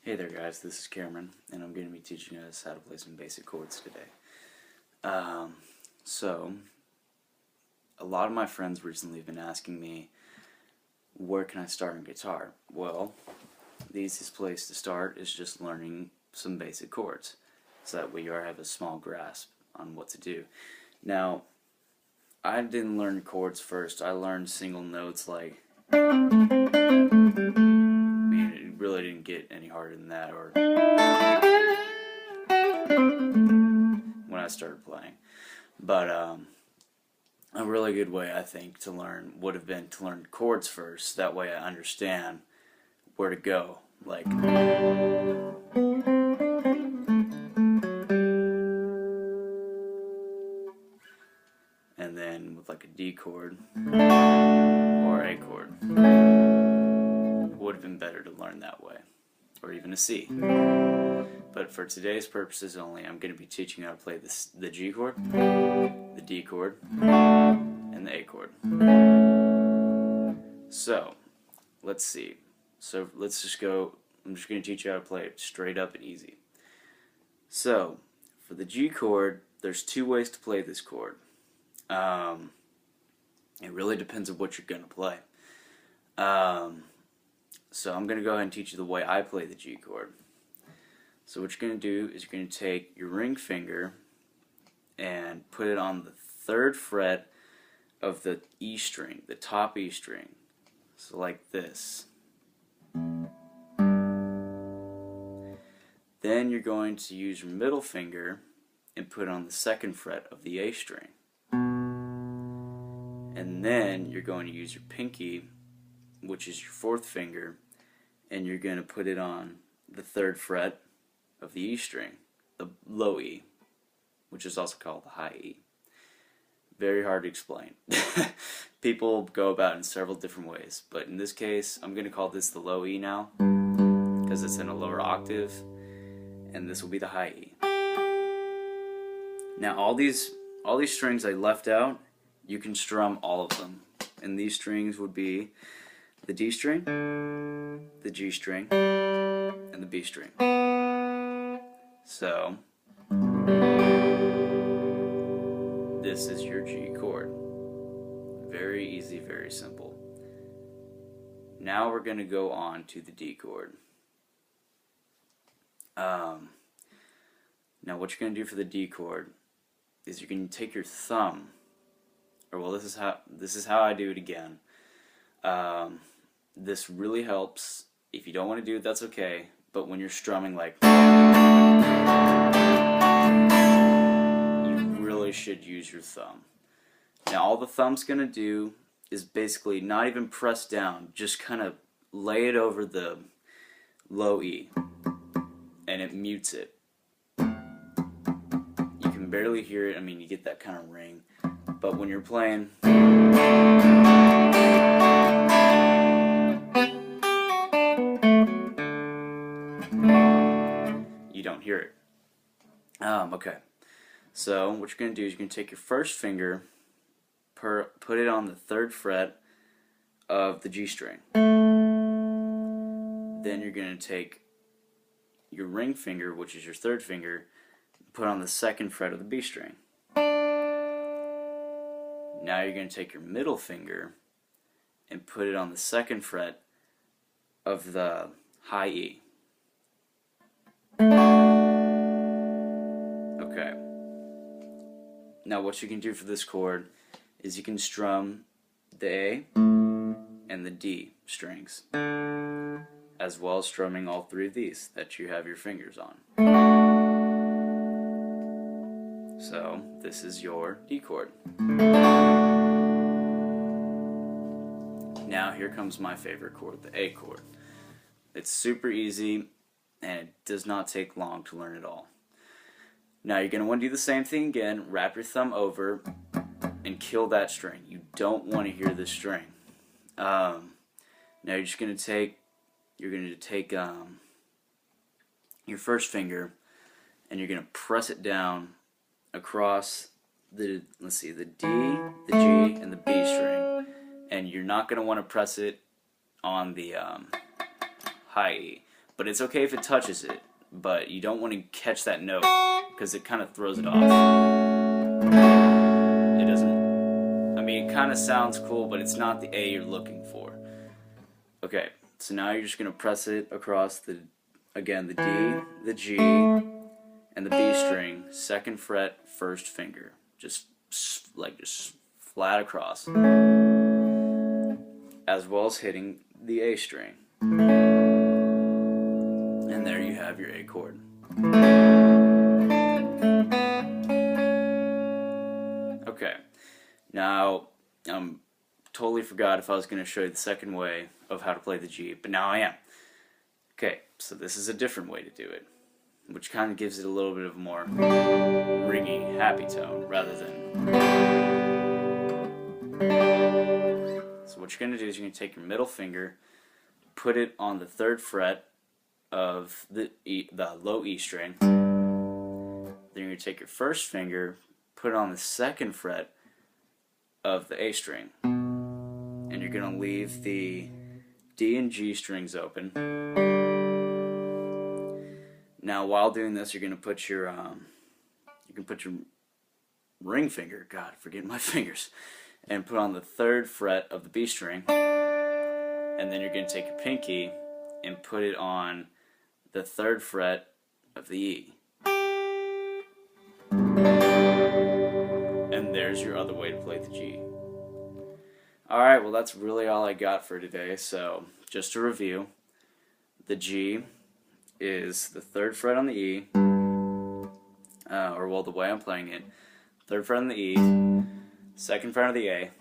Hey there guys, this is Cameron, and I'm going to be teaching us how to play some basic chords today. So, a lot of my friends recently have been asking me, where can I start on guitar? Well, the easiest place to start is just learning some basic chords, so that way you have a small grasp on what to do. Now, I didn't learn chords first, I learned single notes like... It really didn't get any harder than that, or when I started playing. But a really good way, I think, to learn would have been to learn chords first. That way I understand where to go. Like, and then with like a D chord or A chord. It would have been better to learn that way, or even a C. But for today's purposes only, I'm going to be teaching you how to play the G chord, the D chord, and the A chord. So, let's see. So let's just go, I'm just going to teach you how to play it straight up and easy. So, for the G chord, there's two ways to play this chord. It really depends on what you're going to play. So I'm going to go ahead and teach you the way I play the G chord. So what you're going to do is you're going to take your ring finger and put it on the 3rd fret of the E string, the top E string. So like this. Then you're going to use your middle finger and put it on the 2nd fret of the A string. And then you're going to use your pinky, which is your 4th finger, and you're going to put it on the 3rd fret of the E string, the low E, which is also called the high E. Very hard to explain. People go about it in several different ways, but in this case, I'm going to call this the low E now, because it's in a lower octave, and this will be the high E. Now all these strings I left out, you can strum all of them, and these strings would be the D string, the G string, and the B string. So, this is your G chord. Very easy, very simple. Now we're going to go on to the D chord. Now what you're going to do for the D chord is you're going to take your thumb, or well, this is how I do it again. This really helps. If you don't want to do it, that's okay. But when you're strumming, like, you really should use your thumb. Now all the thumb's going to do is basically not even press down, just kind of lay it over the low E, and it mutes it. You can barely hear it. I mean, you get that kind of ring. But when you're playing, you don't hear it. Okay. So what you're going to do is you're going to take your 1st finger, put it on the 3rd fret of the G string. Then you're going to take your ring finger, which is your 3rd finger, put on the 2nd fret of the B string. Now you're going to take your middle finger and put it on the 2nd fret of the high E. Okay. Now what you can do for this chord is you can strum the A and the D strings, as well as strumming all 3 of these that you have your fingers on. So this is your D chord. Now here comes my favorite chord, the A chord. It's super easy and it does not take long to learn it all. Now you're going to want to do the same thing again. Wrap your thumb over and kill that string. You don't want to hear this string. Now you're just going to take your 1st finger and you're going to press it down across the D, the G, and the B string, and you're not going to want to press it on the high E, but it's okay if it touches it, but you don't want to catch that note because it kind of throws it off. It doesn't, I mean, it kind of sounds cool, but it's not the A you're looking for. Okay, so now you're just going to press it across the, again, the D, the G, and the B string, 2nd fret, 1st finger. Just flat across. As well as hitting the A string. And there you have your A chord. Okay, now totally forgot if I was going to show you the second way of how to play the G, but now I am. Okay, so this is a different way to do it, which kind of gives it a little bit of a more ringy, happy tone rather than. So what you're going to do is you're going to take your middle finger, put it on the 3rd fret of the low E string. Then you're going to take your 1st finger, put it on the 2nd fret of the A string. And you're going to leave the D and G strings open. Now, while doing this, you're going to put your ring finger, God, forgetting my fingers, and put on the 3rd fret of the B string. And then you're going to take your pinky and put it on the 3rd fret of the E. And there's your other way to play the G. Alright, well that's really all I got for today. So, just to review, the G is the 3rd fret on the E, or well, the way I'm playing it, 3rd fret on the E, 2nd fret on the A,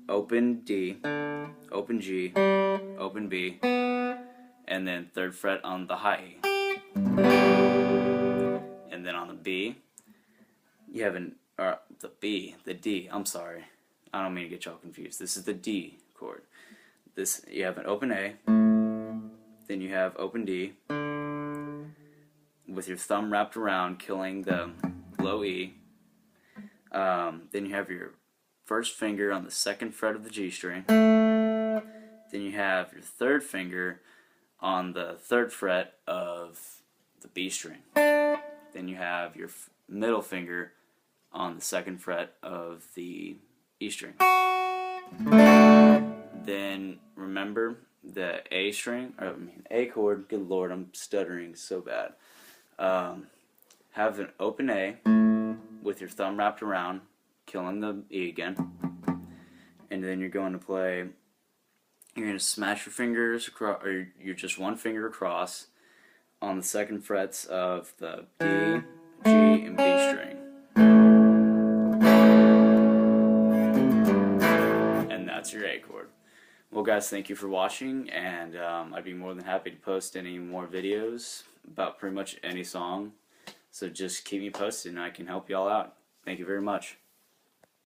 open D, open G, open B, and then 3rd fret on the high E. And then on the B, you have the D, I'm sorry. I don't mean to get y'all confused. This is the D chord. You have an open A, then you have open D, with your thumb wrapped around, killing the low E. Then you have your 1st finger on the 2nd fret of the G string. Then you have your 3rd finger on the 3rd fret of the B string. Then you have your middle finger on the 2nd fret of the E string. Then remember the A string, or I mean A chord, good lord, I'm stuttering so bad. Have an open A with your thumb wrapped around, killing the E again. And then you're going to play, you're going to smash your fingers across, or you're just one finger across on the 2nd frets of the D, G, and B string. That's your A chord. Well guys, thank you for watching, and I'd be more than happy to post any more videos about pretty much any song, so just keep me posted and I can help y'all out. Thank you very much.